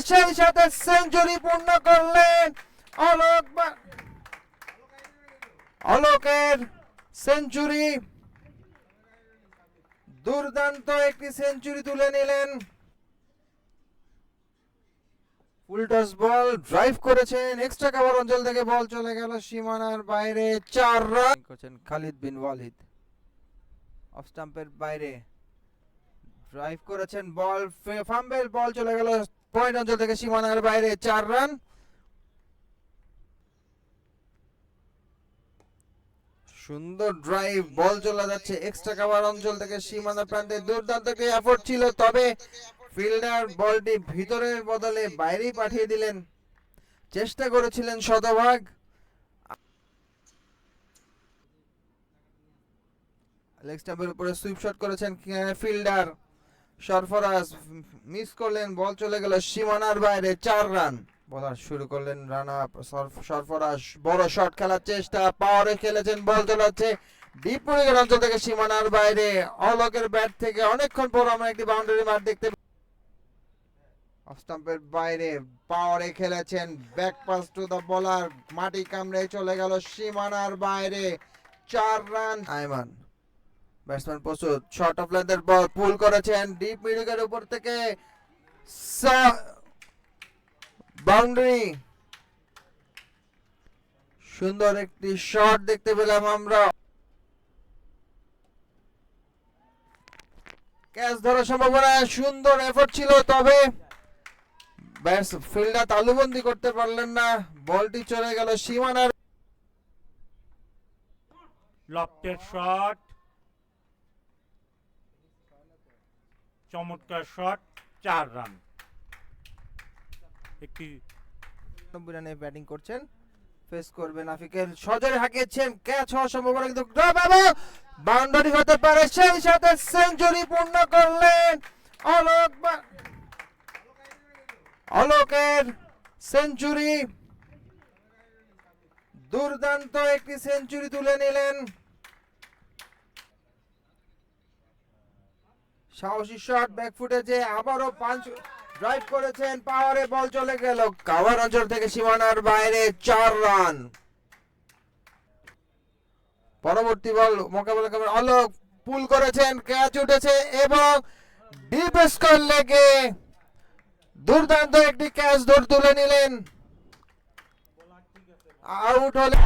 সেই সাথে সেঞ্চুরি পূর্ণ করলেন অলোকের সেঞ্চুরি, দুর্দান্ত একটি সেঞ্চুরি তুলে নিলেন। ফুল টস বল ড্রাইভ করেছেন, এক্সট্রা কভার অঞ্চল থেকে বল চলে গেল সীমানার বাইরে, 4 রান করেছেন খালিদ বিন ওয়ালিদ। অফ স্টাম্পের বাইরে ড্রাইভ করেছেন, বল ফাম্বেল, বল চলে গেল পয়েন্ট অঞ্চল থেকে সীমানার বাইরে, 4 রান। সুন্দর ড্রাইভ, বল চলে যাচ্ছে এক্সট্রা কভার অঞ্চল থেকে সীমানা প্রান্তে, দুর্দান্ত একটি এফোর্ট ছিল, তবে ফিল্ডার বলটি ভিতরের বদলে বাইরেই পাঠিয়ে দিলেন। চেষ্টা করেছিলেন শতভাগ। লেগ স্টাম্পের উপরে সুইপ শট করেছেন ফিল্ডার সরফরাজ, মিস করলেন, বল চলে গেল সীমানার বাইরে, 4 রান। বলার শুরু করলেন রানা সরফরাজ, বড় শট খেলার চেষ্টা, পাওয়ারে খেলেছেন, বল চলাচ্ছে ডিপ উইকেট অঞ্চল থেকে সীমানার বাইরে। অলোকের ব্যাট থেকে অনেকক্ষণ পর আমরা একটি বাউন্ডারি মার দেখতে, অফ স্টাম্পের বাইরে পাওয়ারে খেলেছেন, back pass to the bowler, মাটি কামড়ে চলে গেল সীমানার বাইরে, 4 রান। আয়মান ব্যাটসম্যান প্রস্তুত, শর্ট অফ লেন্থের বল পুল করেছেন ডিপ মিড উইকেটের উপর থেকে, বাউন্ডারি। সুন্দর একটি শট দেখতে পেলাম আমরা, ক্যাচ ধরার সম্ভাবনা, সুন্দর এফোর্ট ছিল, তবে ফিল্ডার তালুবন্দি করতে পারলেন না, বলটি চলে গেল সীমানার। লফটেড শট, চমৎকার শট, 4 রান। একটি 90 রানে ব্যাটিং করছেন, ফেস করবেন আফিকের, সজরে হাঁকিয়েছেন, ক্যাচ হওয়ার সম্ভাবনা কিন্তু ড্রপ এবং বাউন্ডারি হতে পারে, সেই সাথে সেঞ্চুরি পূর্ণ করলেন অলোকের সেঞ্চুরি, দুর্দান্ত একটি সেঞ্চুরি তুলে নিলেন। সাহসী শট, ব্যাক ফুটেছে, আবারও পাঁচ ড্রাইভ করেছেন, পাওয়ারে বল চলে গেল কাভার অঞ্চল থেকে সীমানার বাইরে, 4 রান। পরবর্তী বল মোকাবেলা করবেন অলোক, পুল করেছেন, ক্যাচ উঠেছে এবং ডিপ স্কোয়ার লেগে দুর্দান্ত একটি ক্যাচ তুলে নিলেন, আউট হলে